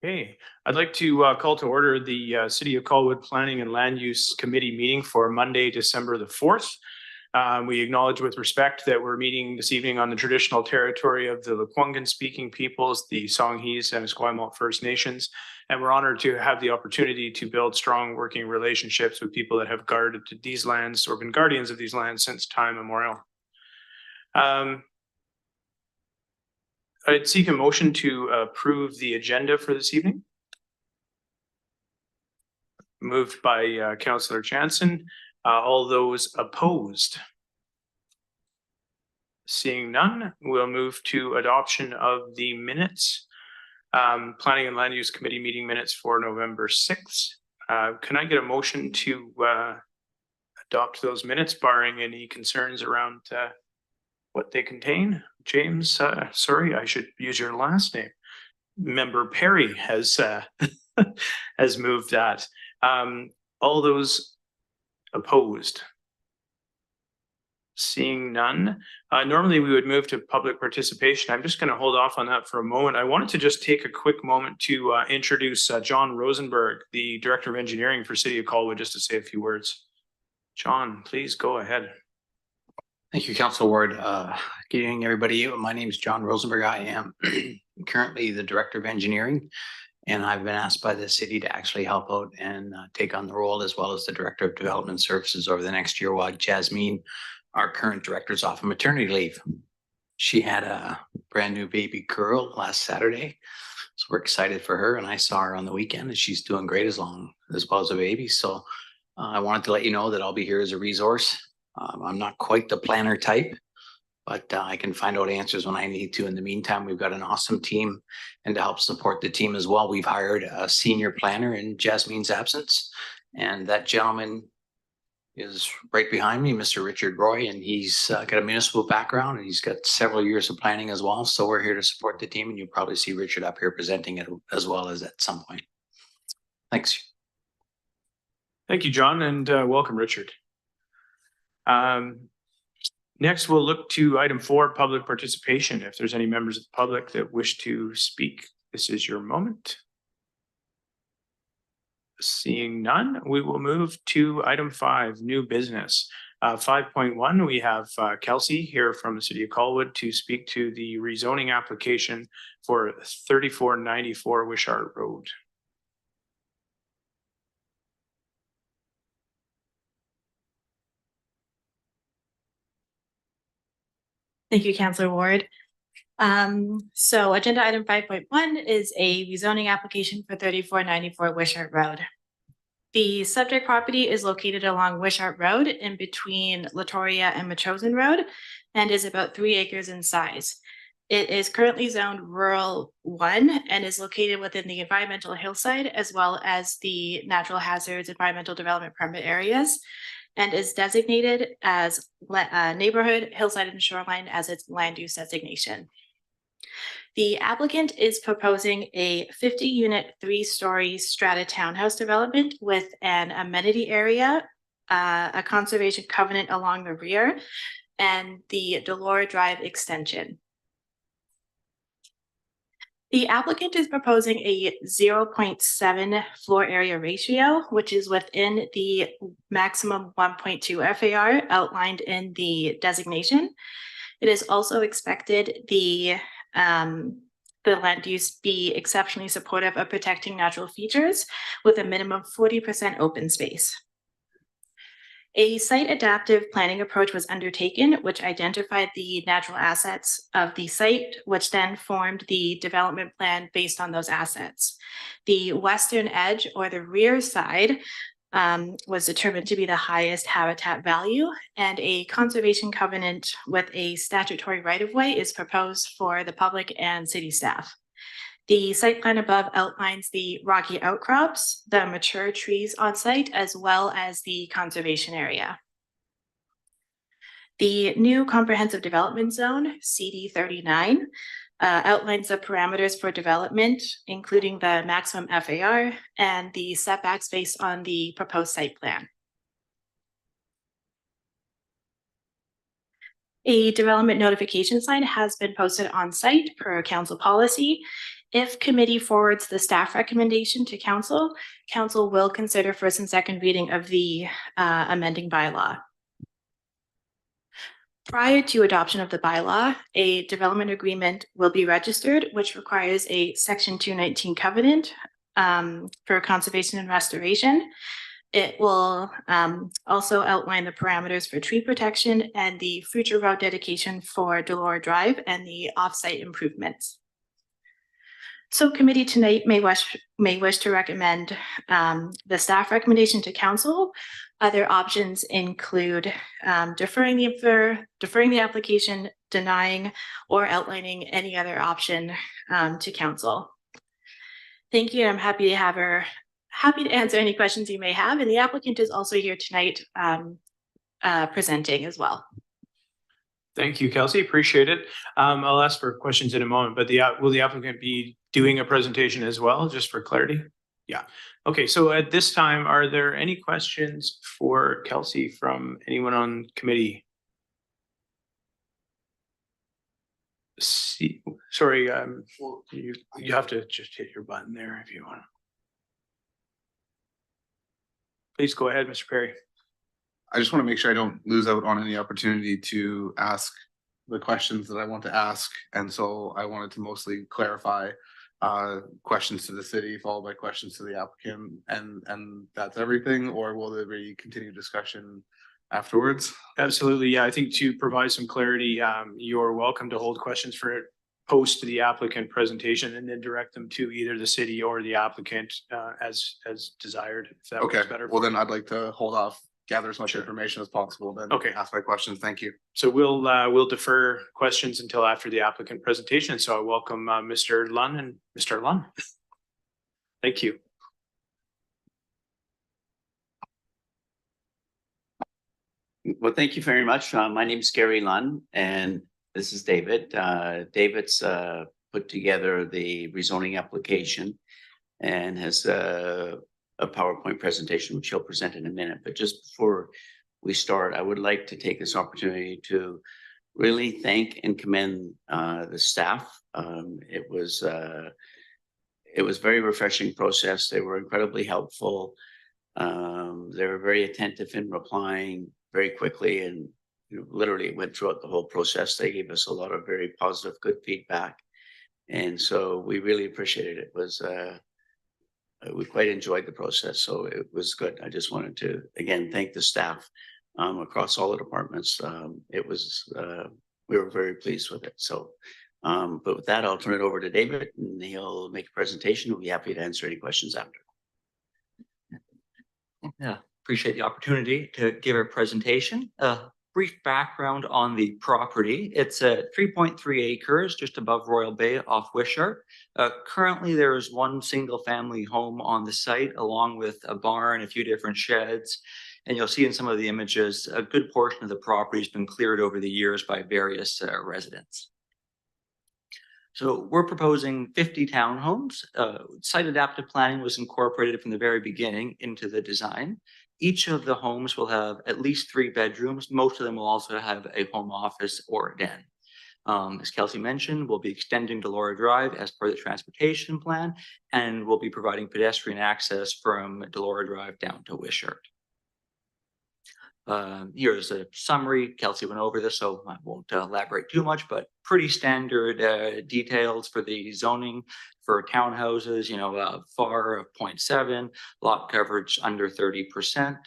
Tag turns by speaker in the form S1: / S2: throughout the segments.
S1: Okay, I'd like to call to order the City of Colwood Planning and Land Use Committee meeting for Monday, December the 4th. We acknowledge with respect that we're meeting this evening on the traditional territory of the Lekwungen-speaking peoples, the Songhees and Esquimalt First Nations, and we're honored to have the opportunity to build strong working relationships with people that have guarded these lands or been guardians of these lands since time immemorial. I'd seek a motion to approve the agenda for this evening. Moved by Councillor Jansen. All those opposed? Seeing none, we'll move to adoption of the minutes. Planning and Land Use Committee meeting minutes for November 6th. Can I get a motion to adopt those minutes, barring any concerns around what they contain? James, sorry, I should use your last name. Member Perry has has moved that. All those opposed? Seeing none. Normally we would move to public participation. I'm just going to hold off on that for a moment. I wanted to just take a quick moment to introduce John Rosenberg, the Director of Engineering for City of Colwood, just to say a few words. John, please go ahead.
S2: Thank you, Council Ward. Good evening, everybody. My name is John Rosenberg. I am currently the Director of Engineering, and I've been asked by the city to actually help out and take on the role as well as the Director of Development Services over the next year while Jasmine, our current director, is off on maternity leave. She had a brand new baby girl last Saturday, so we're excited for her, and I saw her on the weekend and she's doing great as well as a baby. So I wanted to let you know that I'll be here as a resource. I'm not quite the planner type, but I can find out answers when I need to. In the meantime, we've got an awesome team, and to help support the team as well, we've hired a senior planner in Jasmine's absence, and that gentleman is right behind me, Mr. Richard Roy, and he's got a municipal background and he's got several years of planning as well. So we're here to support the team, and you'll probably see Richard up here presenting it as well as at some point. Thanks.
S1: Thank you, John, and welcome, Richard. Next, we'll look to item 4, public participation. If there's any members of the public that wish to speak, this is your moment. Seeing none, we will move to item 5, new business. 5.1, we have Kelsea here from the City of Colwood to speak to the rezoning application for 3494 Wishart Road.
S3: Thank you, Councillor Ward. So agenda item 5.1 is a rezoning application for 3494 Wishart Road. The subject property is located along Wishart Road in between Latoria and Matrosen Road and is about 3 acres in size. It is currently zoned Rural 1 and is located within the environmental hillside as well as the natural hazards environmental development permit areas, and is designated as neighborhood, hillside, and shoreline as its land use designation. The applicant is proposing a 50-unit, 3-story strata townhouse development with an amenity area, a conservation covenant along the rear, and the Delore Drive extension. The applicant is proposing a 0.7 floor area ratio, which is within the maximum 1.2 FAR outlined in the designation. It is also expected the land use be exceptionally supportive of protecting natural features with a minimum 40% open space. A site adaptive planning approach was undertaken, which identified the natural assets of the site, which then formed the development plan based on those assets. The western edge, or the rear side, was determined to be the highest habitat value, and a conservation covenant with a statutory right-of-way is proposed for the public and city staff. The site plan above outlines the rocky outcrops, the mature trees on site, as well as the conservation area. The new comprehensive development zone, CD39, outlines the parameters for development, including the maximum FAR and the setbacks based on the proposed site plan. A development notification sign has been posted on site per council policy. If committee forwards the staff recommendation to council, council will consider first and second reading of the amending bylaw. Prior to adoption of the bylaw, a development agreement will be registered, which requires a Section 219 covenant for conservation and restoration. It will also outline the parameters for tree protection and the future road dedication for Delora Drive and the off-site improvements. So committee tonight may wish to recommend the staff recommendation to council. Other options include deferring the application, denying, or outlining any other option to council. Thank you. I'm happy to answer any questions you may have. And the applicant is also here tonight presenting as well.
S1: Thank you, Kelsey. Appreciate it. I'll ask for questions in a moment, but will the applicant be doing a presentation as well, just for clarity? Yeah. Okay, so at this time, are there any questions for Kelsey from anyone on committee? Sorry, you have to just hit your button there if you want. Please go ahead, Mr. Perry.
S4: I just want to make sure I don't lose out on any opportunity to ask the questions that I want to ask. And so I wanted to mostly clarify questions to the city, followed by questions to the applicant, and that's everything, or will there be continued discussion afterwards?
S1: Absolutely. Yeah, I think to provide some clarity, you're welcome to hold questions for post to the applicant presentation and then direct them to either the city or the applicant as desired. If that
S4: Okay,
S1: works better.
S4: well then I'd like to hold off, gather as much information as possible, then ask my questions. Thank you.
S1: So we'll defer questions until after the applicant presentation. So I welcome Mr. Lunn and Mr. Lunn. Thank you.
S5: Well, thank you very much. My name is Gary Lunn, and this is David. David's put together the rezoning application and has a PowerPoint presentation, which he'll present in a minute. But just before we start, I would like to take this opportunity to really thank and commend the staff. It was a very refreshing process. They were incredibly helpful. They were very attentive in replying very quickly, and literally went throughout the whole process. They gave us a lot of very positive, good feedback. And so we really appreciated it. It was we quite enjoyed the process, so it was good. I just wanted to again thank the staff across all the departments. It was we were very pleased with it. So but with that, I'll turn it over to David, and he'll make a presentation. We'll be happy to answer any questions after.
S6: Yeah, appreciate the opportunity to give a presentation. Brief background on the property. It's 3.3 acres just above Royal Bay off Wishart. Currently, there is one single family home on the site, along with a barn, a few different sheds. And you'll see in some of the images, a good portion of the property has been cleared over the years by various residents. So we're proposing 50 townhomes. Site adaptive planning was incorporated from the very beginning into the design. Each of the homes will have at least 3 bedrooms. Most of them will also have a home office or a den. As Kelsey mentioned, we'll be extending Delora Drive as per the transportation plan, and we'll be providing pedestrian access from Delora Drive down to Wishart. Here's a summary. Kelsey went over this, so I won't elaborate too much, but pretty standard details for the zoning for townhouses, FAR of 0.7, lot coverage under 30%.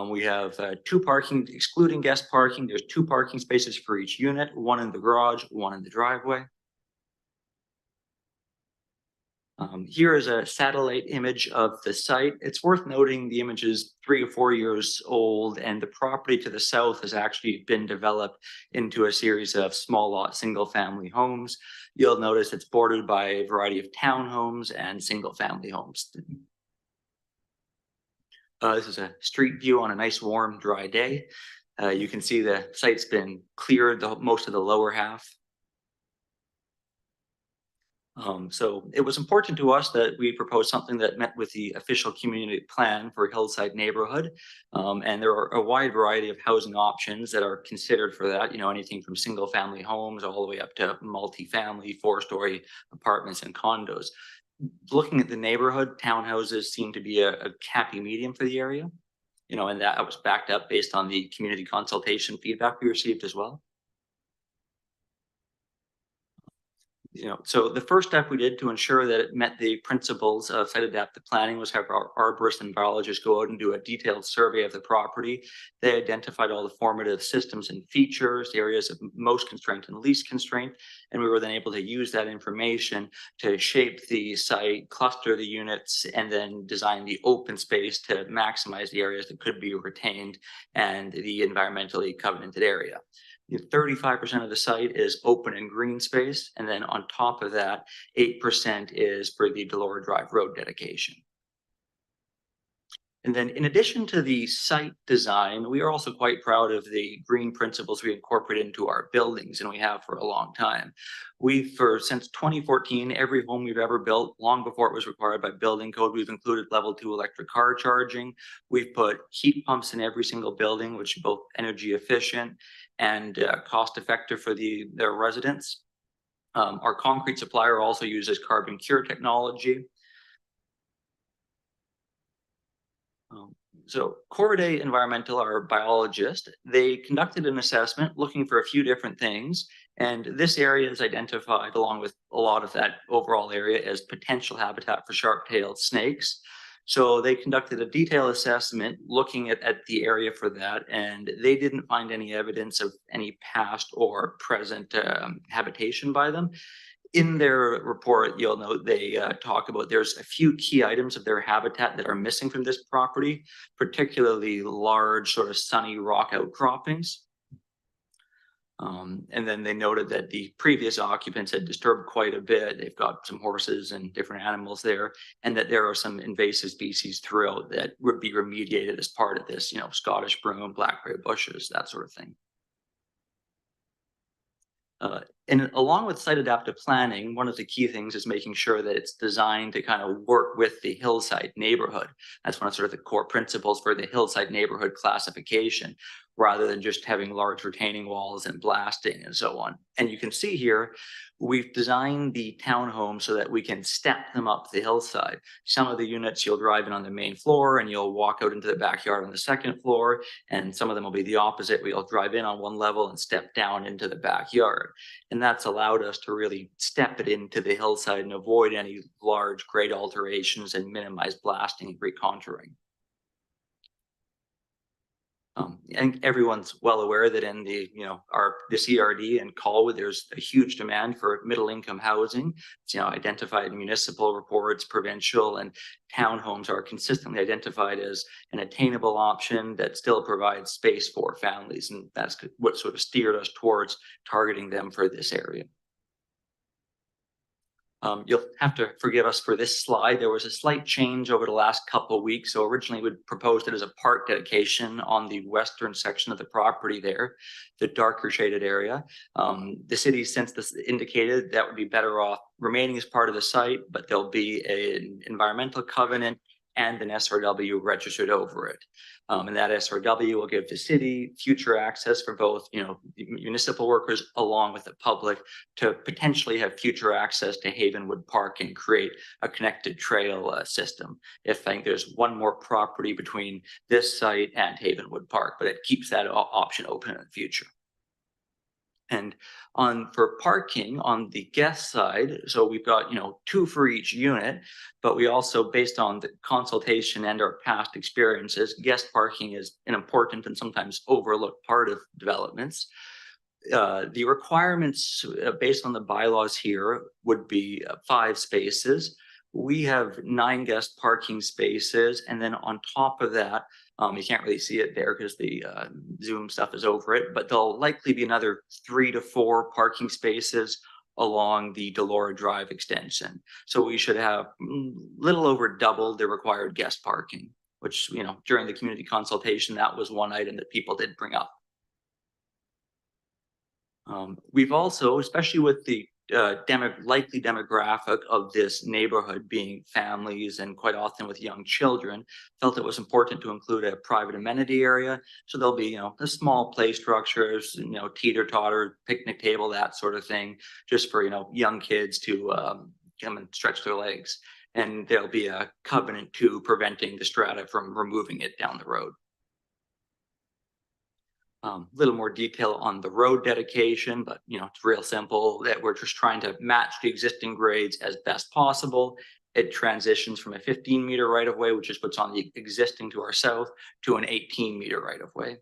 S6: We have 2 parking, excluding guest parking. There's 2 parking spaces for each unit, 1 in the garage, 1 in the driveway. Here is a satellite image of the site. It's worth noting the image is 3 or 4 years old, and the property to the south has actually been developed into a series of small lot single family homes. You'll notice it's bordered by a variety of townhomes and single family homes. This is a street view on a nice warm dry day. You can see the site's been cleared, most of the lower half. So it was important to us that we proposed something that met with the official community plan for Hillside neighborhood. And there are a wide variety of housing options that are considered for that, anything from single family homes all the way up to multifamily, 4-story apartments and condos. Looking at the neighborhood, townhouses seem to be a happy medium for the area, and that was backed up based on the community consultation feedback we received as well. So the first step we did to ensure that it met the principles of site adaptive planning was have our arborists and biologists go out and do a detailed survey of the property. They identified all the formative systems and features, the areas of most constraint and least constraint, and we were then able to use that information to shape the site, cluster the units, and then design the open space to maximize the areas that could be retained and the environmentally covenanted area. 35% of the site is open and green space. And then on top of that, 8% is for the Delora Drive Road dedication. And then in addition to the site design, we are also quite proud of the green principles we incorporate into our buildings, and we have for a long time. Since 2014, every home we've ever built, long before it was required by building code, we've included level 2 electric car charging. We've put heat pumps in every single building, which is both energy efficient and cost effective for their residents. Our concrete supplier also uses carbon cure technology. So Corriday Environmental, our biologist, they conducted an assessment looking for a few different things. And this area is identified along with a lot of that overall area as potential habitat for sharp-tailed snakes. So they conducted a detailed assessment looking at the area for that, and they didn't find any evidence of any past or present habitation by them. In their report, you'll note they talk about there's a few key items of their habitat that are missing from this property, particularly large sort of sunny rock outcroppings. And then they noted that the previous occupants had disturbed quite a bit. They've got some horses and different animals there, and that there are some invasive species throughout that would be remediated as part of this, Scottish broom, blackberry bushes, that sort of thing. And along with site adaptive planning, one of the key things is making sure that it's designed to kind of work with the hillside neighborhood. That's one of sort of the core principles for the hillside neighborhood classification, rather than just having large retaining walls and blasting and so on. And you can see here, we've designed the townhomes so that we can step them up the hillside. Some of the units you'll drive in on the main floor and you'll walk out into the backyard on the second floor. And some of them will be the opposite, where you'll drive in on one level and step down into the backyard. And that's allowed us to really step it into the hillside and avoid any large grade alterations and minimize blasting and recontouring. I think everyone's well aware that in the CRD and Colwood, there's a huge demand for middle income housing. It's identified in municipal reports, provincial, and townhomes are consistently identified as an attainable option that still provides space for families, and that's what sort of steered us towards targeting them for this area. You'll have to forgive us for this slide. There was a slight change over the last couple of weeks. So originally we proposed it as a park dedication on the western section of the property there, the darker shaded area. The city since this indicated that would be better off remaining as part of the site, but there'll be an environmental covenant and an SRW registered over it. And that SRW will give the city future access for both, municipal workers along with the public to potentially have future access to Havenwood Park and create a connected trail system. I think there's one more property between this site and Havenwood Park, but it keeps that option open in the future. And for parking on the guest side, so we've got 2 for each unit, but we also, based on the consultation and our past experiences, guest parking is an important and sometimes overlooked part of developments. The requirements based on the bylaws here would be 5 spaces. We have 9 guest parking spaces, and then on top of that, you can't really see it there because the Zoom stuff is over it, but there'll likely be another 3 to 4 parking spaces along the Delora Drive extension. So we should have little over double the required guest parking, which, during the community consultation, that was one item that people did bring up. We've also, especially with the likely demographic of this neighborhood being families and quite often with young children, felt it was important to include a private amenity area. So there'll be, a small play structures, teeter-totter, picnic table, that sort of thing, just for, young kids to come and stretch their legs. And there'll be a covenant to preventing the strata from removing it down the road. Little more detail on the road dedication, but it's real simple that we're just trying to match the existing grades as best possible. It transitions from a 15-meter right of way, which is what's on the existing to our south, to an 18-meter right of way.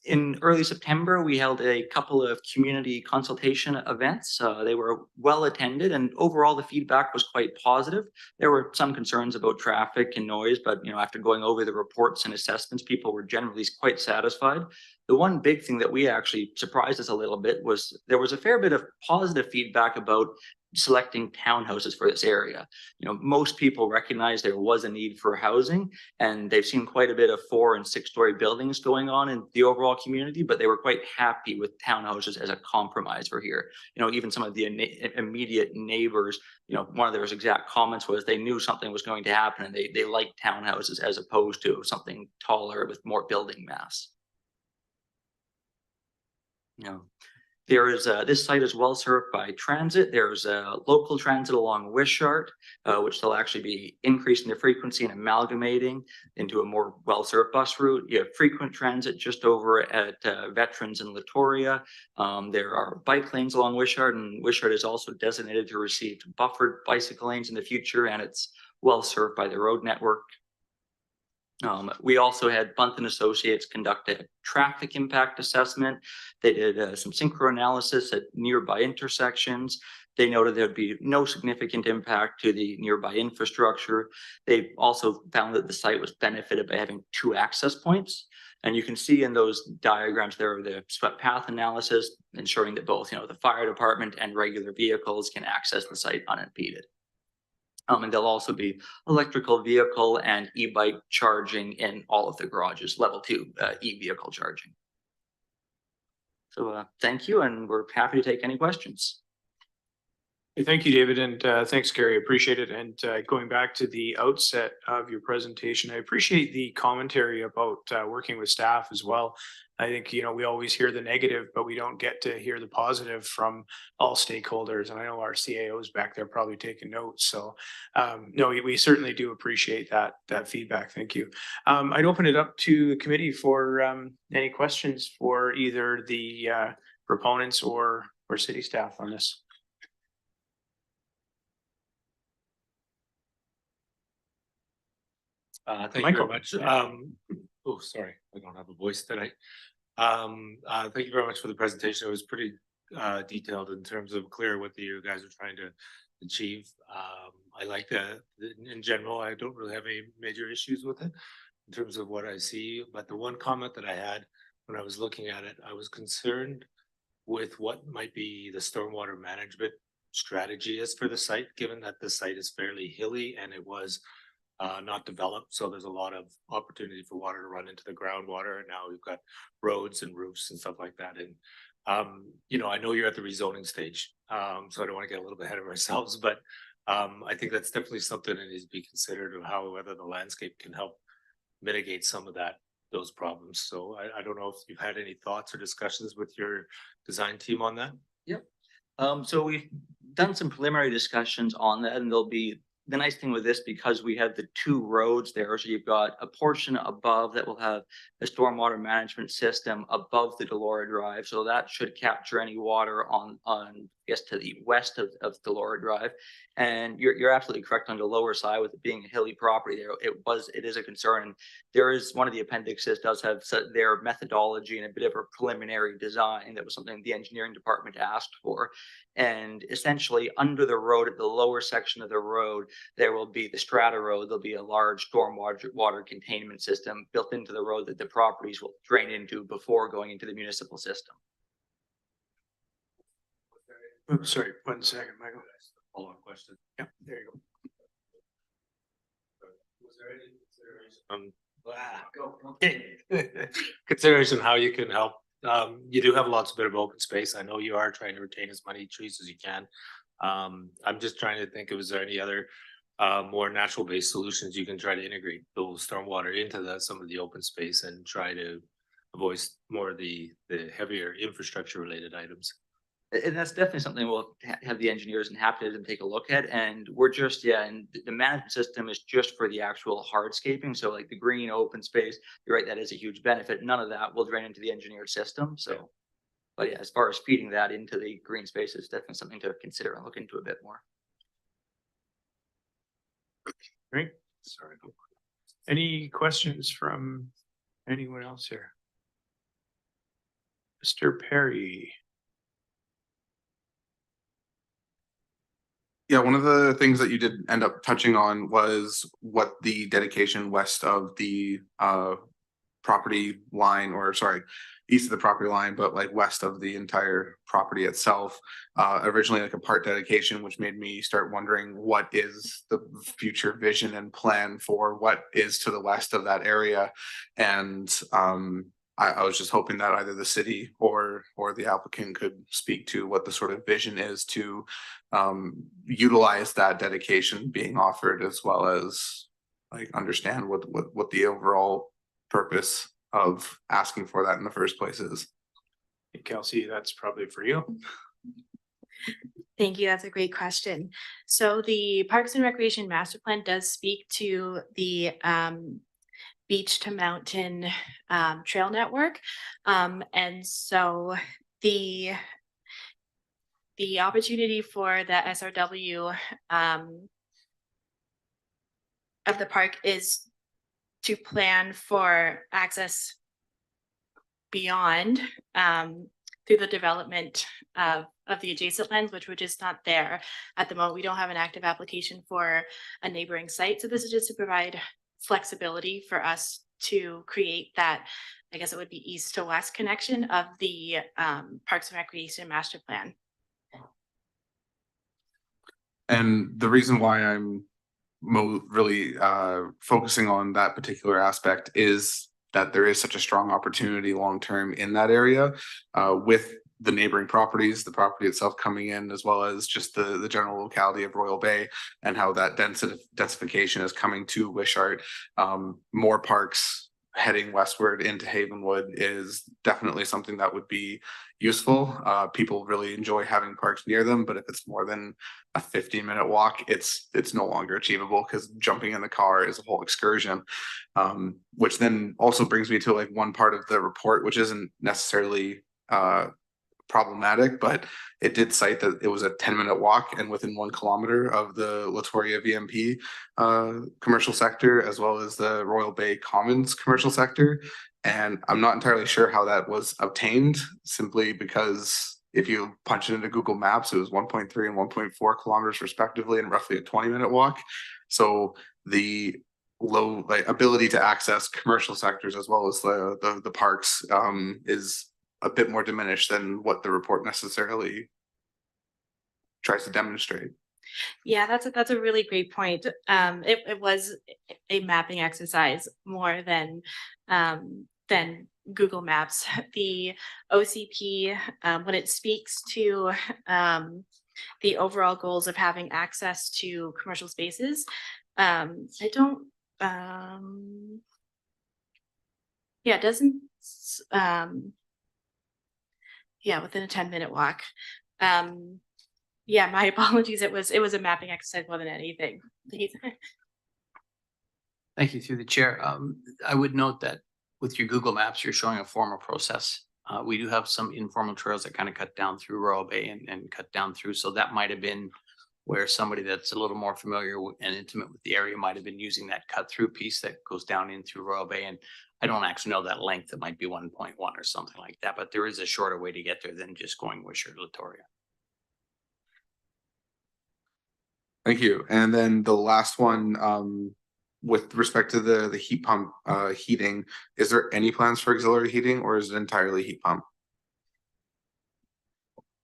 S6: In early September, we held a couple of community consultation events. They were well attended, and overall the feedback was quite positive. There were some concerns about traffic and noise, but after going over the reports and assessments, people were generally quite satisfied. The one big thing that we actually surprised us a little bit was there was a fair bit of positive feedback about selecting townhouses for this area. Most people recognize there was a need for housing, and they've seen quite a bit of 4- and 6-story buildings going on in the overall community, but they were quite happy with townhouses as a compromise for here. Even some of the immediate neighbors, one of their exact comments was they knew something was going to happen, and they liked townhouses as opposed to something taller with more building mass. There is this site is well served by transit. There's local transit along Wishart, which they'll actually be increasing the frequency and amalgamating into a more well-served bus route. You have frequent transit just over at Veterans and Latoria. There are bike lanes along Wishart, and Wishart is also designated to receive buffered bicycle lanes in the future, and it's well served by the road network. We also had Bunth and Associates conduct a traffic impact assessment. They did some synchro analysis at nearby intersections. They noted there'd be no significant impact to the nearby infrastructure. They also found that the site was benefited by having 2 access points. And you can see in those diagrams there are the swept path analysis, ensuring that both the fire department and regular vehicles can access the site unimpeded. And there'll also be electrical vehicle and e-bike charging in all of the garages, level 2 e-vehicle charging. So thank you, and we're happy to take any questions.
S1: Thank you, David, and thanks, Gary. Appreciate it. And going back to the outset of your presentation, I appreciate the commentary about working with staff as well. I think, we always hear the negative, but we don't get to hear the positive from all stakeholders. And I know our CAOs back there probably taking notes. So no, we certainly do appreciate that feedback. Thank you. I'd open it up to the committee for any questions for either the proponents or city staff on this.
S7: Thank you very much. Oh, sorry, I don't have a voice tonight. Thank you very much for the presentation. It was pretty detailed in terms of clear what you guys are trying to achieve. I like that in general. I don't really have any major issues with it in terms of what I see. But the one comment that I had when I was looking at it, I was concerned with what might be the stormwater management strategy is for the site, given that the site is fairly hilly and it was not developed. So there's a lot of opportunity for water to run into the groundwater. And now we've got roads and roofs and stuff like that. And, I know you're at the rezoning stage, so I don't want to get a little bit ahead of ourselves, but I think that's definitely something that needs to be considered of whether the landscape can help mitigate some of those problems. So I don't know if you've had any thoughts or discussions with your design team on that.
S6: Yep. So we've done some preliminary discussions on that, and there'll be the nice thing with this, because we have the 2 roads there, so you've got a portion above that will have a stormwater management system above the Delora Drive. So that should capture any water on I guess to the west of Delora Drive. And you're absolutely correct on the lower side with it being a hilly property there. It is a concern. And there is one of the appendices does have their methodology and a bit of a preliminary design. That was something the engineering department asked for. And essentially under the road, at the lower section of the road, there will be the strata road. There'll be a large stormwater containment system built into the road that the properties will drain into before going into the municipal system.
S1: Oops, sorry, 1 second, Michael.
S7: Follow-up question.
S1: Yeah, there you go.
S7: Was there any consideration consideration how you can help you do have lots of bit of open space. I know you are trying to retain as many trees as you can. I'm just trying to think of, is there any other more natural based solutions you can try to integrate those stormwater into some of the open space and try to avoid more of the heavier infrastructure related items?
S6: And that's definitely something we'll have the engineers inhabited and take a look at. And we're just, and the management system is just for the actual hardscaping. So like the green open space, you're right, that is a huge benefit. None of that will drain into the engineered system. So, but yeah, as far as feeding that into the green space is definitely something to consider and look into a bit more.
S1: Great. Sorry. Any questions from anyone else here? Mr. Perry.
S4: Yeah, one of the things that you did end up touching on was what the dedication west of the property line, or sorry, east of the property line, but like west of the entire property itself, originally like a part dedication, which made me start wondering what is the future vision and plan for what is to the west of that area. And I was just hoping that either the city or the applicant could speak to what the sort of vision is to utilize that dedication being offered, as well as like understand what the overall purpose of asking for that in the first place is.
S1: Hey, Kelsey, that's probably for you.
S3: Thank you. That's a great question. So the Parks and Recreation Master Plan does speak to the beach to mountain trail network. And so the opportunity for the SRW of the park is to plan for access beyond through the development of the adjacent lands, which were just not there at the moment. We don't have an active application for a neighboring site. So this is just to provide flexibility for us to create that, I guess it would be east to west connection of the Parks and Recreation Master Plan.
S4: And the reason why I'm really focusing on that particular aspect is that there is such a strong opportunity long term in that area with the neighboring properties, the property itself coming in, as well as just the general locality of Royal Bay and how that densification is coming to Wishart. More parks heading westward into Havenwood is definitely something that would be useful. People really enjoy having parks near them, but if it's more than a 15-minute walk, it's no longer achievable because jumping in the car is a whole excursion. Which then also brings me to like one part of the report, which isn't necessarily problematic, but it did cite that it was a 10-minute walk and within 1 kilometer of the Latoria VMP commercial sector, as well as the Royal Bay Commons commercial sector. And I'm not entirely sure how that was obtained, simply because if you punch it into Google Maps, it was 1.3 and 1.4 kilometers respectively, and roughly a 20-minute walk. So the low ability to access commercial sectors as well as the parks is a bit more diminished than what the report necessarily tries to demonstrate.
S3: Yeah, that's a really great point. It was a mapping exercise more than Google Maps. The OCP, when it speaks to the overall goals of having access to commercial spaces, it doesn't. Within a 10-minute walk. My apologies. It was a mapping exercise more than anything.
S2: Thank you, through the chair. I would note that with your Google Maps, you're showing a formal process. We do have some informal trails that kind of cut down through Royal Bay and cut down through. So that might have been where somebody that's a little more familiar and intimate with the area might have been using that cut through piece that goes down in through Royal Bay. And I don't actually know that length. It might be 1.1 or something like that, but there is a shorter way to get there than just going Wishart Latoria.
S4: Thank you. And then the last one, with respect to the heat pump heating, is there any plans for auxiliary heating, or is it entirely heat pump?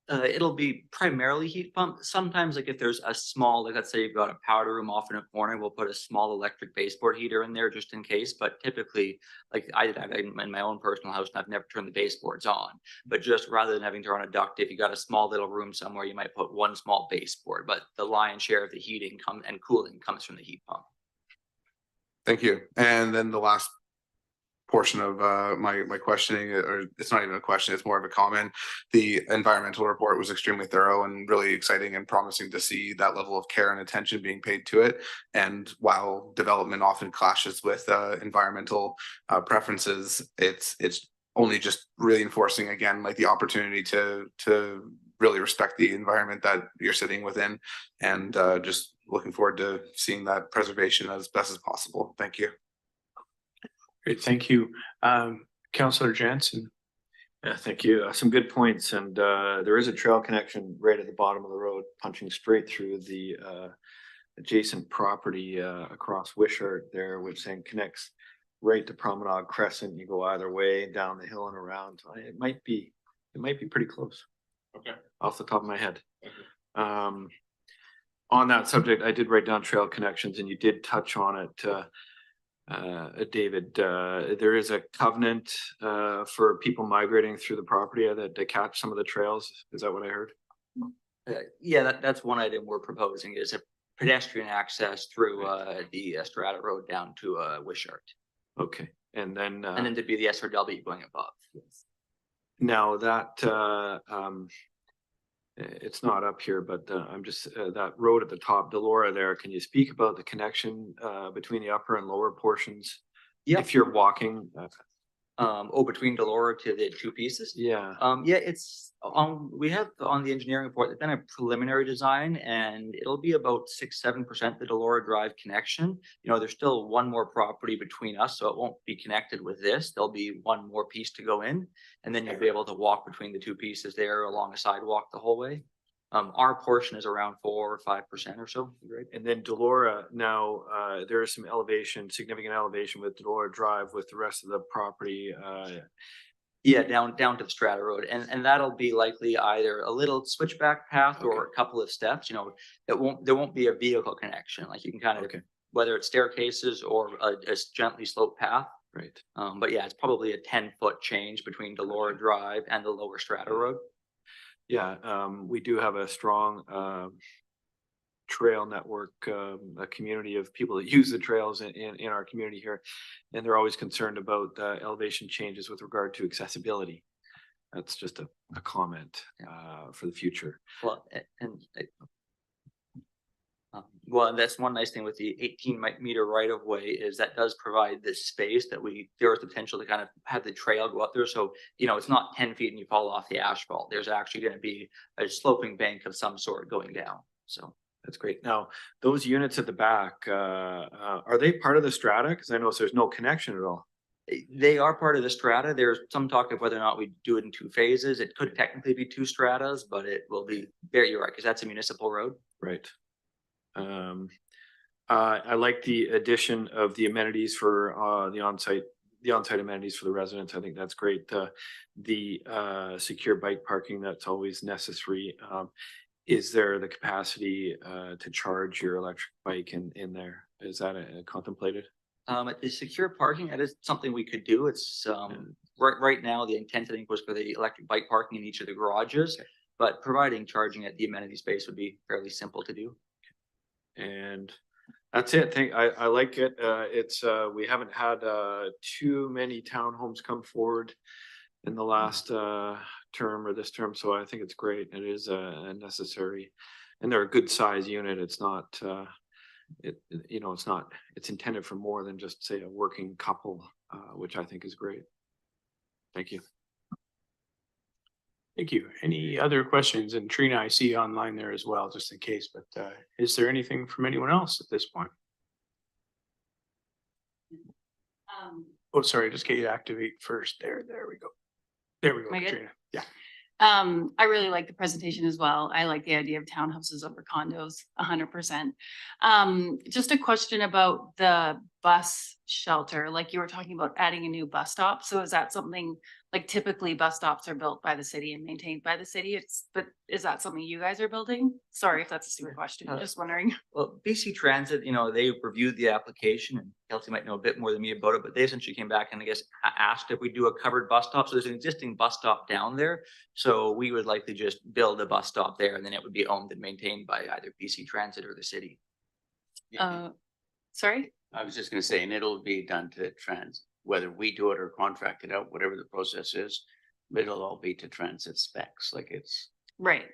S6: It'll be primarily heat pump. Sometimes like if there's a small, like let's say you've got a powder room off in a corner, we'll put a small electric baseboard heater in there just in case. But typically, like I have in my own personal house, and I've never turned the baseboards on. But just rather than having to run a duct, if you got a small little room somewhere, you might put one small baseboard. But the lion's share of the heating and cooling comes from the heat pump.
S4: Thank you. And then the last portion of my questioning, or it's not even a question, it's more of a comment. The environmental report was extremely thorough and really exciting and promising to see that level of care and attention being paid to it. And while development often clashes with environmental preferences, it's only just reinforcing again like the opportunity to really respect the environment that you're sitting within, and just looking forward to seeing that preservation as best as possible. Thank you.
S1: Great, thank you. Councillor Jansen.
S8: Yeah, thank you. Some good points. And there is a trail connection right at the bottom of the road, punching straight through the adjacent property across Wishart there, which then connects right to Promenade Crescent. You go either way, down the hill and around. It might be pretty close.
S7: Okay.
S8: Off the top of my head. On that subject, I did write down trail connections, and you did touch on it. David, there is a covenant for people migrating through the property that they catch some of the trails. Is that what I heard?
S6: Yeah, that's one item we're proposing is a pedestrian access through the Strata Road down to Wishart.
S8: Okay, and then
S6: to be the SRW going above.
S8: now that it's not up here, but I'm just that road at the top, Delora there. Can you speak about the connection between the upper and lower portions?
S6: Yeah.
S8: If you're walking,
S6: Between Delora to the two pieces.
S8: yeah.
S6: Yeah, it's we have on the engineering report, they've done a preliminary design, and it'll be about 6-7% the Delora Drive connection. You know, there's still one more property between us, so it won't be connected with this. There'll be one more piece to go in, and then you'll be able to walk between the two pieces there along a sidewalk the whole way. Our portion is around 4 or 5% or so, right?
S8: And then Delora, now there is some elevation, significant elevation with Delora Drive with the rest of the property.
S6: Yeah, down to the Strata Road, and that'll be likely either a little switchback path or a couple of steps. You know, there won't be a vehicle connection. Like you can kind of whether it's staircases or a gently sloped path.
S8: Right.
S6: But yeah, it's probably a 10-foot change between Delora Drive and the lower Strata Road.
S8: Yeah, we do have a strong trail network, a community of people that use the trails in our community here, and they're always concerned about elevation changes with regard to accessibility. That's just a comment for the future.
S6: Well, well, that's one nice thing with the 18-meter right of way is that does provide this space that there is potential to kind of have the trail go up there. So, you know, it's not 10 feet and you fall off the asphalt. There's actually going to be a sloping bank of some sort going down. So
S8: that's great. Now, those units at the back, are they part of the strata? Because I notice there's no connection at all.
S6: They are part of the strata. There's some talk of whether or not we do it in 2 phases. It could technically be 2 stratas, but it will be very, you're right, because that's a municipal road.
S8: Right. I like the addition of the amenities for the on-site amenities for the residents. I think that's great. The secure bike parking, that's always necessary. Is there the capacity to charge your electric bike in there? Is that contemplated?
S6: The secure parking, that is something we could do. It's right now the intent I think was for the electric bike parking in each of the garages, but providing charging at the amenity space would be fairly simple to do.
S8: And that's it. I like it. It's we haven't had too many townhomes come forward in the last term or this term, so I think it's great. It is necessary, and they're a good size unit. It's not it's intended for more than just say a working couple, which I think is great. Thank you.
S1: Thank you. Any other questions? And Trina, I see online there as well, just in case, but is there anything from anyone else at this point? Oh, sorry, just get you to activate first. There we go. There we go, Trina. Yeah.
S9: I really like the presentation as well. I like the idea of townhouses over condos 100%. Just a question about the bus shelter, like you were talking about adding a new bus stop. So is that something, like typically bus stops are built by the city and maintained by the city? But is that something you guys are building? Sorry if that's a stupid question, just wondering.
S6: Well, BC Transit, they reviewed the application, and Kelsey might know a bit more than me about it, but they essentially came back and I guess asked if we do a covered bus stop. So there's an existing bus stop down there. So we would likely just build a bus stop there, and then it would be owned and maintained by either BC Transit or the city.
S9: Sorry?
S5: I was just gonna say, and it'll be done to transit, whether we do it or contract it out, whatever the process is, but it'll all be to transit specs, like
S9: Right.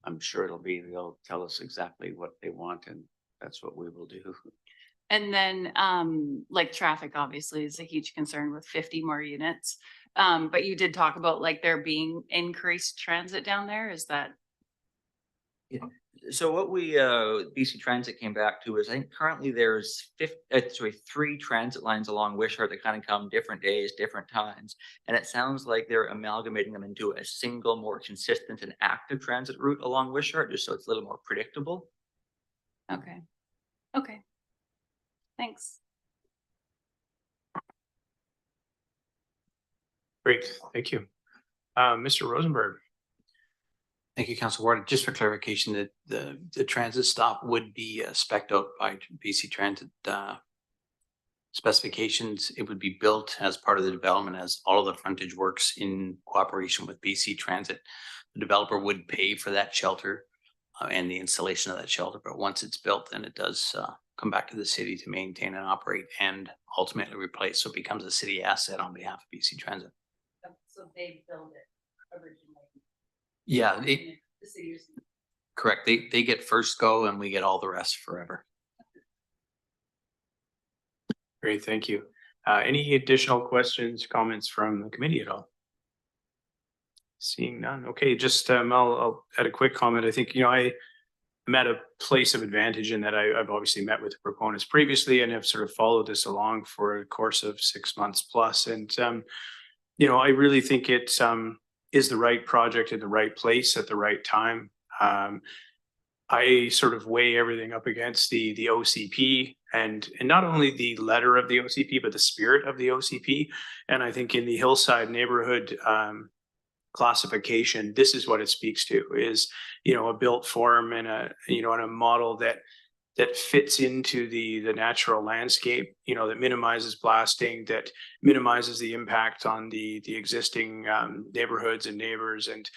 S5: I'm sure they'll tell us exactly what they want, and that's what we will do.
S9: And then, like traffic obviously is a huge concern with 50 more units. But you did talk about like there being increased transit down there. Is that?
S6: Yeah. So what we BC Transit came back to is I think currently there's 3 transit lines along Wishart that kind of come different days, different times. And it sounds like they're amalgamating them into a single, more consistent and active transit route along Wishart, just so it's a little more predictable.
S9: Okay. Okay. Thanks.
S1: Great, thank you. Mr. Rosenberg.
S2: Thank you, Council Ward. Just for clarification, that the transit stop would be spec'd out by BC Transit specifications. It would be built as part of the development as all of the frontage works in cooperation with BC Transit. The developer would pay for that shelter and the installation of that shelter, but once it's built, then it does come back to the city to maintain and operate and ultimately replace. So it becomes a city asset on behalf of BC Transit.
S9: So they build it originally.
S2: Yeah,
S9: The city.
S2: correct. They get first go and we get all the rest forever.
S1: Great, thank you. Any additional questions, comments from the committee at all? Seeing none. Okay, just I'll add a quick comment. I think, I'm at a place of advantage in that I've obviously met with the proponents previously and have sort of followed this along for a course of 6 months plus. And, I really think it is the right project in the right place at the right time. I sort of weigh everything up against the OCP and not only the letter of the OCP, but the spirit of the OCP. And I think in the Hillside neighborhood classification, this is what it speaks to, is, a built form and a model that fits into the natural landscape, that minimizes blasting, that minimizes the impact on the existing neighborhoods and neighbors, and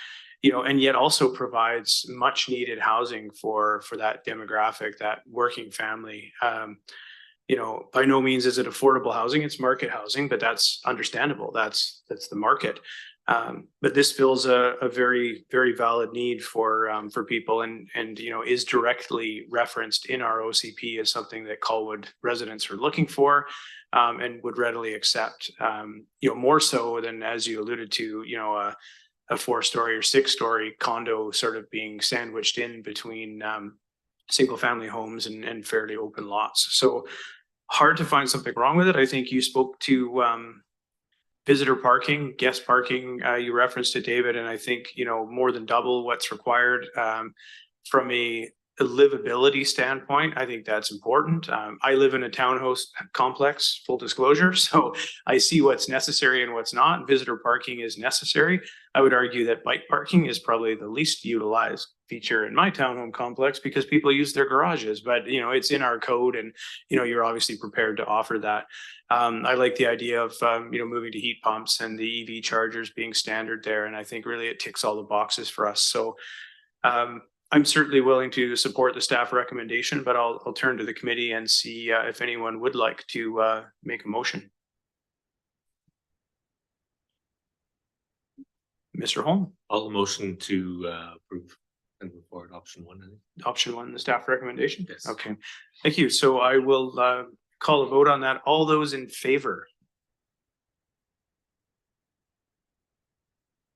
S1: and yet also provides much needed housing for that demographic, that working family. By no means is it affordable housing, it's market housing, but that's understandable. That's the market. But this fills a very, very valid need for people and is directly referenced in our OCP as something that Colwood residents are looking for and would readily accept, more so than, as you alluded to, a 4-story or 6-story condo sort of being sandwiched in between single family homes and fairly open lots. So hard to find something wrong with it. I think you spoke to visitor parking, guest parking, you referenced it, David, and I think, more than double what's required from a livability standpoint. I think that's important. I live in a townhouse complex, full disclosure, so I see what's necessary and what's not. Visitor parking is necessary. I would argue that bike parking is probably the least utilized feature in my townhome complex because people use their garages, but it's in our code and you're obviously prepared to offer that. I like the idea of moving to heat pumps and the EV chargers being standard there, and I think really it ticks all the boxes for us. So I'm certainly willing to support the staff recommendation, but I'll turn to the committee and see if anyone would like to make a motion. Mr. Holm.
S7: I'll motion to approve and move forward option 1.
S1: Option 1, the staff recommendation?
S7: Yes.
S1: Okay, thank you. So I will call a vote on that. All those in favor?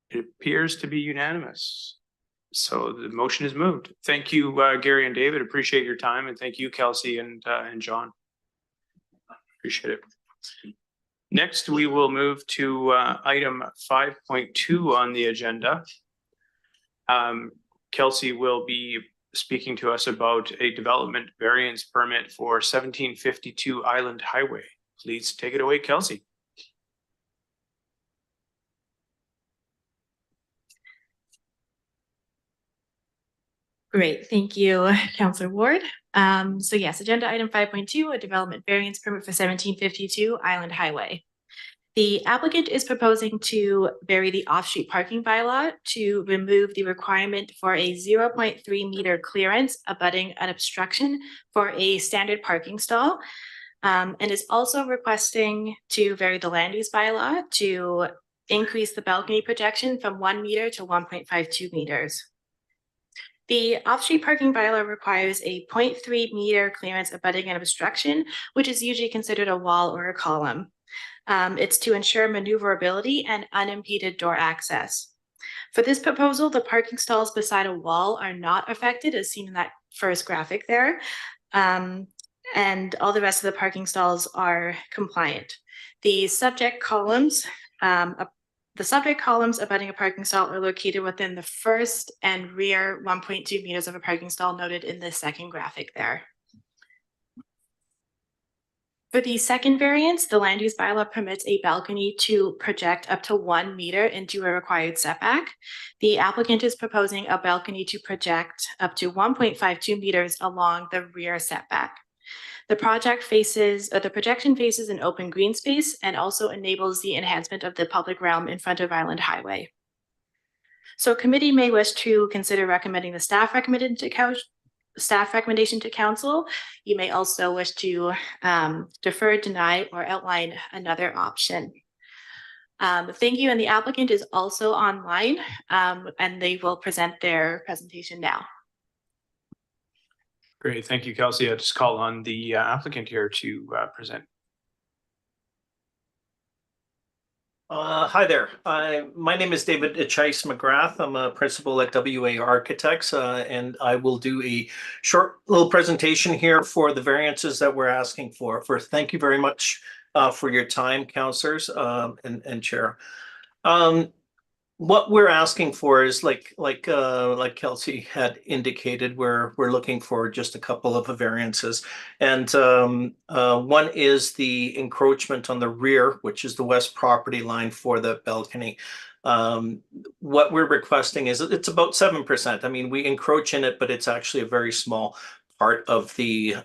S1: It appears to be unanimous. So the motion is moved. Thank you, Gary and David. Appreciate your time, and thank you, Kelsey and John. Appreciate it. Next, we will move to item 5.2 on the agenda. Kelsey will be speaking to us about a development variance permit for 1752 Island Highway. Please take it away, Kelsey.
S3: Great, thank you, Councillor Ward. So yes, agenda item 5.2, a development variance permit for 1752 Island Highway. The applicant is proposing to vary the off-street parking bylaw to remove the requirement for a 0.3 meter clearance abutting an obstruction for a standard parking stall, and is also requesting to vary the land use bylaw to increase the balcony projection from 1 meter to 1.52 meters. The off-street parking bylaw requires a 0.3 meter clearance abutting an obstruction, which is usually considered a wall or a column. It's to ensure maneuverability and unimpeded door access. For this proposal, the parking stalls beside a wall are not affected, as seen in that first graphic there. And all the rest of the parking stalls are compliant. The subject columns abutting a parking stall are located within the first and rear 1.2 meters of a parking stall noted in the second graphic there. For the second variance, the land use bylaw permits a balcony to project up to 1 meter into a required setback. The applicant is proposing a balcony to project up to 1.52 meters along the rear setback. The projection faces an open green space and also enables the enhancement of the public realm in front of Island Highway. So committee may wish to consider recommending the staff recommendation to council. You may also wish to defer, deny, or outline another option. Thank you, and the applicant is also online, and they will present their presentation now.
S1: Great, thank you, Kelsey. I'll just call on the applicant here to present.
S10: Hi there. My name is David Chase McGrath. I'm a principal at WA Architects, and I will do a short little presentation here for the variances that we're asking for. First, thank you very much for your time, councillors and chair. What we're asking for is like Kelsey had indicated, we're looking for just a couple of variances, and one is the encroachment on the rear, which is the west property line for the balcony. What we're requesting is it's about 7%. I mean, we encroach in it, but it's actually a very small part of the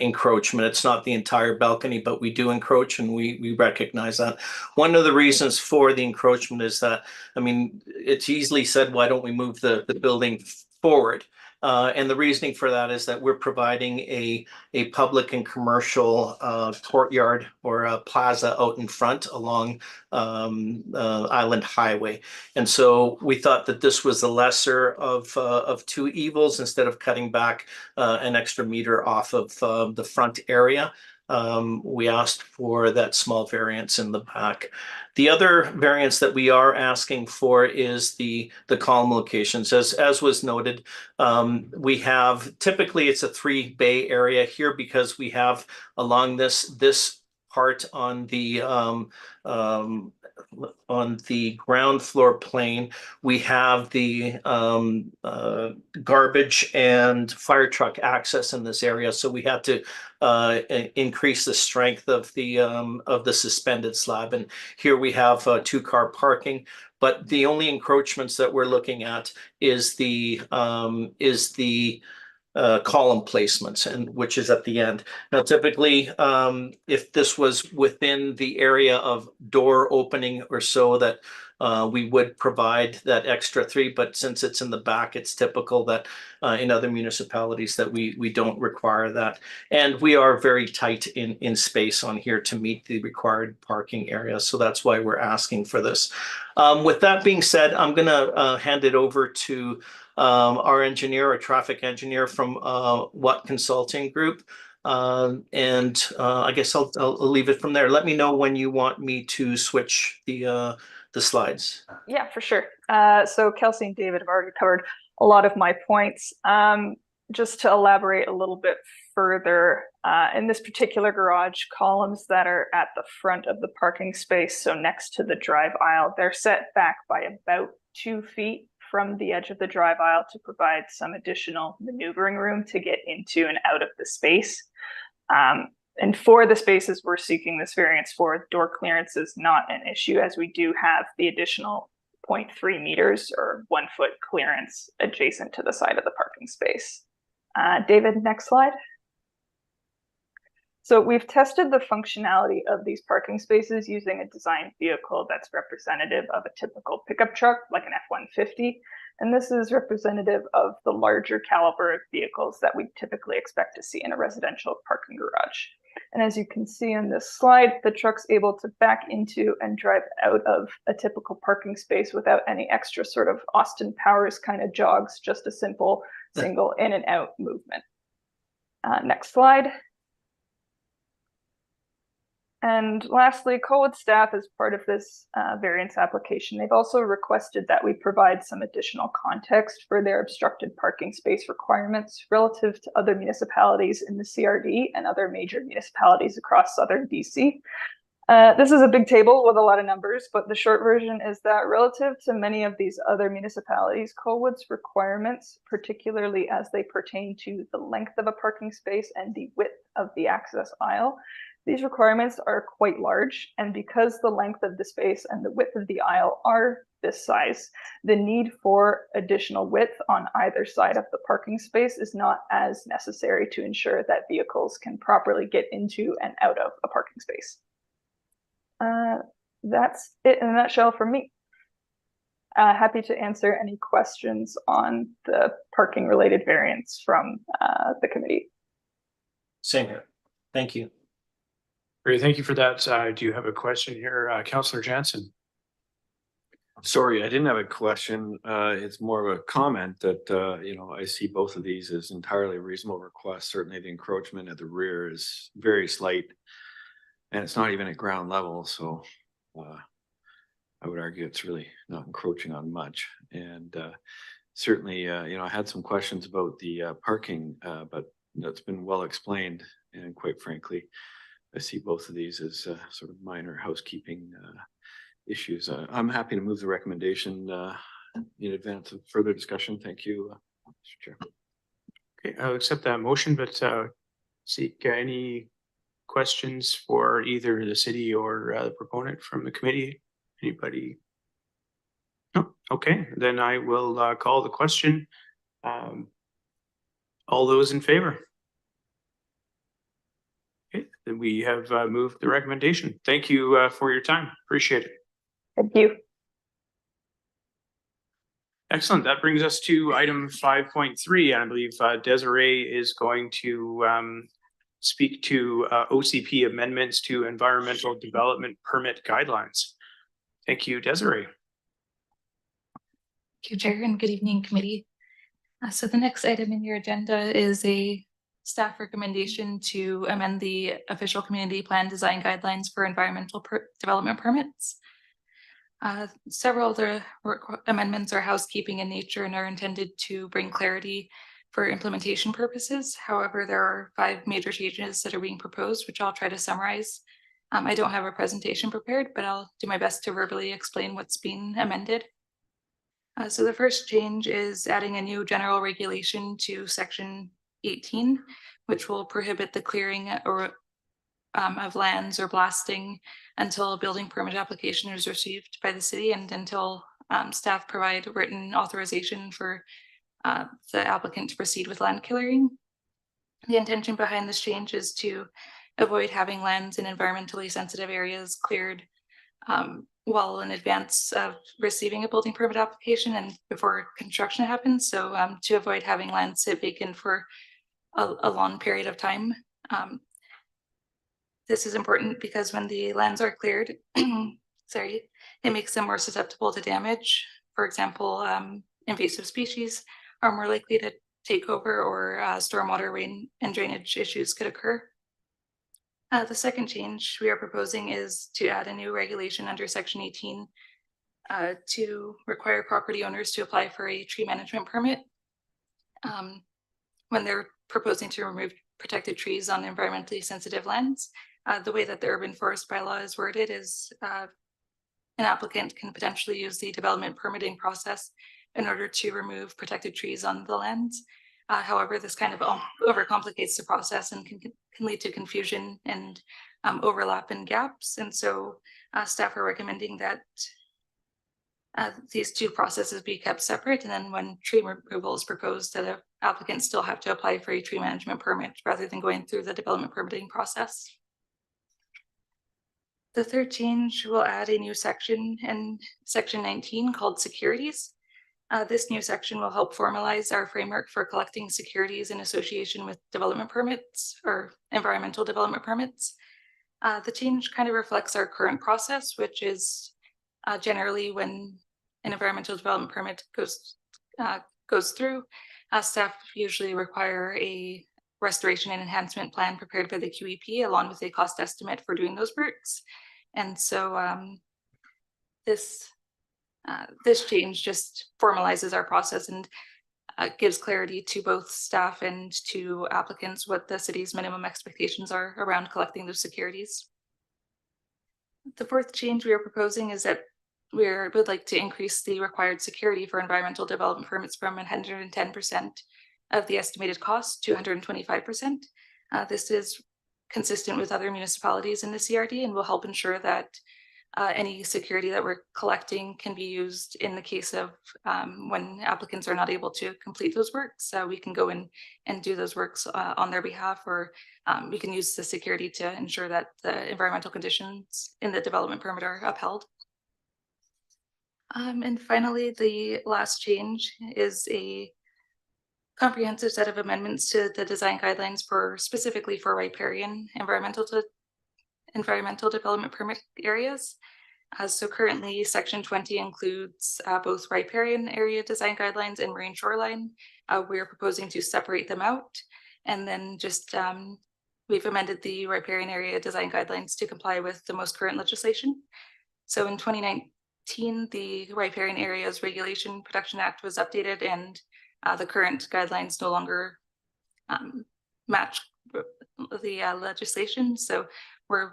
S10: encroachment. It's not the entire balcony, but we do encroach, and we recognize that. One of the reasons for the encroachment is that, I mean, it's easily said, why don't we move the building forward? And the reasoning for that is that we're providing a public and commercial courtyard or a plaza out in front along Island Highway. And so we thought that this was the lesser of two evils. Instead of cutting back an extra meter off of the front area, we asked for that small variance in the back. The other variance that we are asking for is the column locations. As was noted, we have, typically it's a 3-bay area here because we have along this part on the ground floor plane, we have the garbage and fire truck access in this area. So we had to increase the strength of the suspended slab. And here we have 2-car parking, but the only encroachments that we're looking at is the column placements, and which is at the end. Now, typically, if this was within the area of door opening or so, that we would provide that extra 3, but since it's in the back, it's typical that in other municipalities that we don't require that. And we are very tight in space on here to meet the required parking area. So that's why we're asking for this. With that being said, I'm gonna hand it over to our engineer, our traffic engineer from Watt Consulting Group. And I guess I'll leave it from there. Let me know when you want me to switch the slides.
S11: Yeah, for sure. So Kelsey and David have already covered a lot of my points. Just to elaborate a little bit further, in this particular garage, columns that are at the front of the parking space, so next to the drive aisle, they're set back by about 2 feet from the edge of the drive aisle to provide some additional maneuvering room to get into and out of the space. And for the spaces we're seeking this variance for, door clearance is not an issue, as we do have the additional 0.3 meters or 1 foot clearance adjacent to the side of the parking space. David, next slide. So we've tested the functionality of these parking spaces using a design vehicle that's representative of a typical pickup truck, like an F-150. And this is representative of the larger caliber of vehicles that we typically expect to see in a residential parking garage. And as you can see on this slide, the truck's able to back into and drive out of a typical parking space without any extra sort of Austin Powers kind of jogs, just a simple single in and out movement. Next slide. And lastly, Colwood staff, as part of this variance application, they've also requested that we provide some additional context for their obstructed parking space requirements relative to other municipalities in the CRD and other major municipalities across southern BC. This is a big table with a lot of numbers, but the short version is that relative to many of these other municipalities, Colwood's requirements, particularly as they pertain to the length of a parking space and the width of the access aisle, these requirements are quite large, and because the length of the space and the width of the aisle are this size, the need for additional width on either side of the parking space is not as necessary to ensure that vehicles can properly get into and out of a parking space. That's it in a nutshell from me. Happy to answer any questions on the parking related variance from the committee.
S10: Same here. Thank you.
S1: Great, thank you for that. Do you have a question here, Councillor Jansen?
S8: Sorry, I didn't have a question. It's more of a comment that, you know, I see both of these as entirely reasonable requests. Certainly the encroachment at the rear is very slight and it's not even at ground level. So I would argue it's really not encroaching on much. And certainly, you know, I had some questions about the parking, but that's been well explained. And quite frankly, I see both of these as sort of minor housekeeping issues. I'm happy to move the recommendation in advance of further discussion. Thank you, Mr. Chair.
S1: Okay, I'll accept that motion, but seek any questions for either the city or the proponent from the committee. Anybody? No. Okay, then I will call the question. All those in favor? Okay, then we have moved the recommendation. Thank you for your time. Appreciate it.
S11: Thank you.
S1: Excellent. That brings us to item 5.3. And I believe Desiree is going to speak to OCP amendments to environmental development permit guidelines. Thank you, Desiree.
S12: Thank you, Chair, and good evening, committee. So the next item in your agenda is a staff recommendation to amend the official community plan design guidelines for environmental development permits. Several of the amendments are housekeeping in nature and are intended to bring clarity for implementation purposes. However, there are 5 major changes that are being proposed, which I'll try to summarize. I don't have a presentation prepared, but I'll do my best to verbally explain what's being amended. So the first change is adding a new general regulation to section 18, which will prohibit the clearing or of lands or blasting until a building permit application is received by the city and until staff provide written authorization for the applicant to proceed with land clearing. The intention behind this change is to avoid having lands in environmentally sensitive areas cleared well in advance of receiving a building permit application and before construction happens. So to avoid having land sit vacant for a long period of time. This is important because when the lands are cleared, it makes them more susceptible to damage. For example, invasive species are more likely to take over, or stormwater, rain and drainage issues could occur. The second change we are proposing is to add a new regulation under section 18 to require property owners to apply for a tree management permit when they're proposing to remove protected trees on environmentally sensitive lands. The way that the urban forest bylaw is worded is an applicant can potentially use the development permitting process in order to remove protected trees on the land. However, this kind of overcomplicates the process and can lead to confusion and overlap and gaps. And so staff are recommending that these two processes be kept separate. And then when tree removal is proposed, the applicants still have to apply for a tree management permit rather than going through the development permitting process. The third change will add a new section in section 19 called securities. This new section will help formalize our framework for collecting securities in association with development permits or environmental development permits. The change kind of reflects our current process, which is generally when an environmental development permit goes through, staff usually require a restoration and enhancement plan prepared by the QEP along with a cost estimate for doing those works. And so this change just formalizes our process and gives clarity to both staff and to applicants what the city's minimum expectations are around collecting those securities. The fourth change we are proposing is that we would like to increase the required security for environmental development permits from 110% of the estimated cost to 125%. This is consistent with other municipalities in the CRD and will help ensure that any security that we're collecting can be used in the case of when applicants are not able to complete those works. We can go in and do those works on their behalf, or we can use the security to ensure that the environmental conditions in the development permit are upheld. And finally, the last change is a comprehensive set of amendments to the design guidelines for specifically for riparian environmental development permit areas. So currently section 20 includes both riparian area design guidelines and marine shoreline. We're proposing to separate them out, and then just we've amended the riparian area design guidelines to comply with the most current legislation. So in 2019, the Riparian Areas Regulation Protection Act was updated, and the current guidelines no longer match the legislation. So we're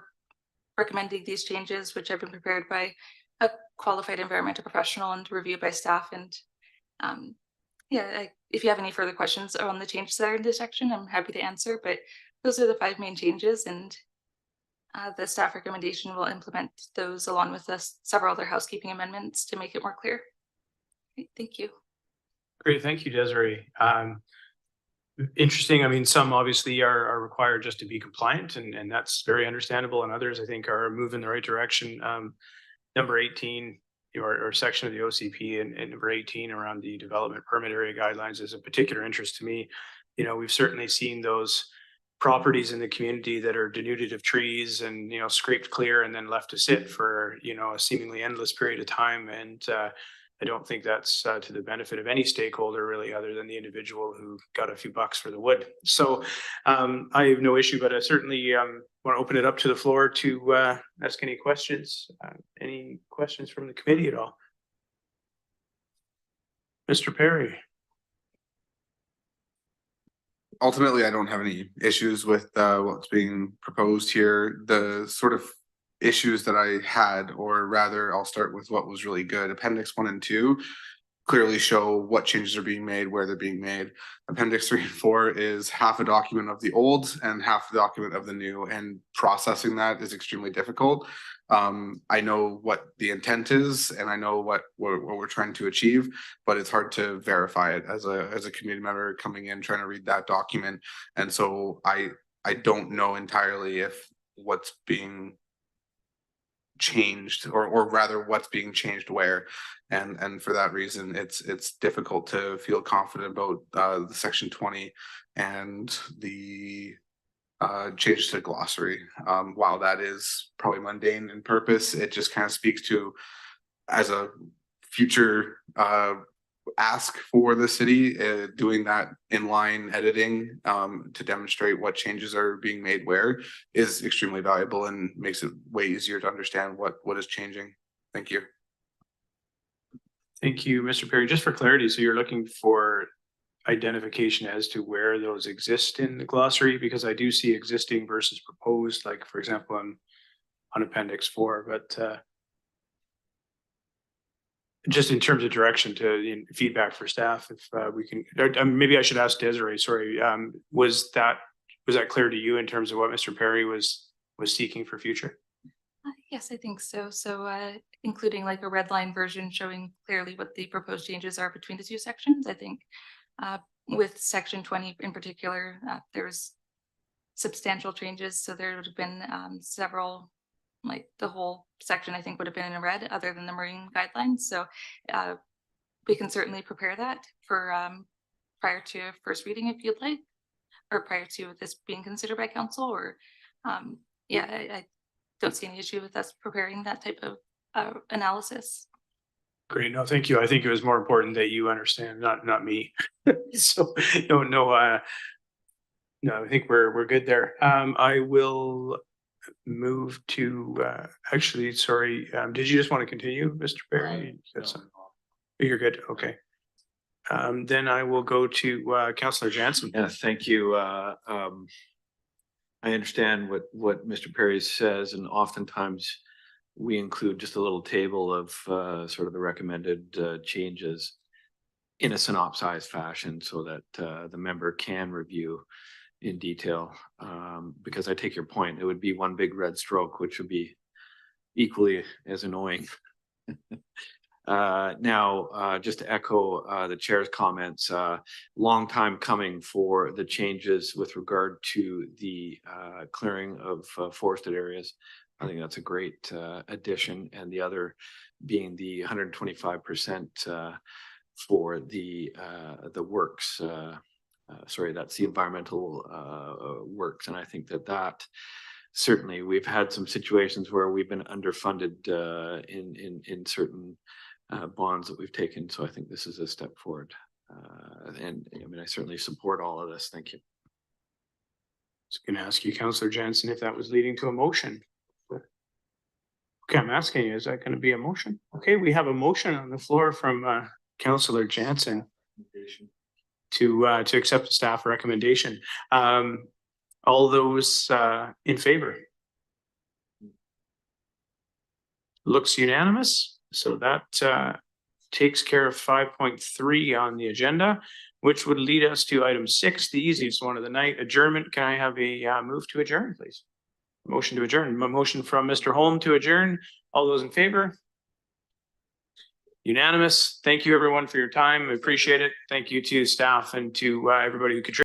S12: recommending these changes, which have been prepared by a qualified environmental professional and reviewed by staff. And if you have any further questions on the changes that are in this section, I'm happy to answer, but those are the 5 main changes, and the staff recommendation will implement those along with several other housekeeping amendments to make it more clear. Great, thank you.
S1: Great, thank you, Desiree. Interesting. I mean, some obviously are required just to be compliant, and that's very understandable. And others, I think, are moving in the right direction. Number 18, or section of the OCP, and number 18 around the development permit area guidelines is of particular interest to me. You know, we've certainly seen those properties in the community that are denuded of trees and, you know, scraped clear and then left to sit for, you know, a seemingly endless period of time. And I don't think that's to the benefit of any stakeholder really, other than the individual who got a few bucks for the wood. So I have no issue, but I certainly want to open it up to the floor to ask any questions. Any questions from the committee at all? Mr. Perry.
S4: Ultimately, I don't have any issues with what's being proposed here. The sort of issues that I had, or rather, I'll start with what was really good. Appendix 1 and 2 clearly show what changes are being made, where they're being made. Appendix 3 and 4 is half a document of the old and half the document of the new, and processing that is extremely difficult. I know what the intent is, and I know what we're trying to achieve, but it's hard to verify it as a community member coming in trying to read that document. And so I don't know entirely if what's being changed, or rather what's being changed where, and for that reason it's difficult to feel confident about the section 20 and the change to glossary. While that is probably mundane in purpose, it just kind of speaks to, as a future ask for the city, doing that inline editing to demonstrate what changes are being made where is extremely valuable and makes it way easier to understand what is changing. Thank you.
S1: Thank you, Mr. Perry. Just for clarity, so you're looking for identification as to where those exist in the glossary, because I do see existing versus proposed, like for example on appendix 4, but just in terms of direction to feedback for staff, if we can, maybe I should ask Desiree, sorry, was that clear to you in terms of what Mr. Perry was seeking for future?
S12: Yes, I think so. So including like a red line version showing clearly what the proposed changes are between the two sections. I think with section 20 in particular, there's substantial changes. So there would have been several, like the whole section I think would have been in red other than the marine guidelines. So we can certainly prepare that for prior to first reading if you'd like, or prior to this being considered by council, or yeah, I don't see any issue with us preparing that type of analysis.
S1: Great, no, thank you. I think it was more important that you understand, not me. So no, I think we're good there. I will move to actually, sorry, did you just want to continue, Mr. Perry? You're good, okay. Then I will go to Councillor Jansen.
S8: Yeah, thank you. I understand what Mr. Perry says, and oftentimes we include just a little table of sort of the recommended changes in a synopsized fashion so that the member can review in detail. Because I take your point, it would be one big red stroke, which would be equally as annoying. Now, just to echo the chair's comments, long time coming for the changes with regard to the clearing of forested areas. I think that's a great addition, and the other being the 125% for the works. Sorry, that's the environmental works, and I think that certainly we've had some situations where we've been underfunded in certain bonds that we've taken. So I think this is a step forward. And I mean, I certainly support all of this. Thank you.
S1: I was going to ask you, Councillor Jansen, if that was leading to a motion. Okay, I'm asking you, is that going to be a motion? Okay, we have a motion on the floor from Councillor Jansen to accept the staff recommendation. All those in favor? Looks unanimous. So that takes care of 5.3 on the agenda, which would lead us to item 6, the easiest one of the night, adjournment. Can I have a move to adjourn, please? Motion to adjourn. A motion from Mr. Holm to adjourn. All those in favor? Unanimous. Thank you everyone for your time. I appreciate it. Thank you to staff and to everybody who contributed.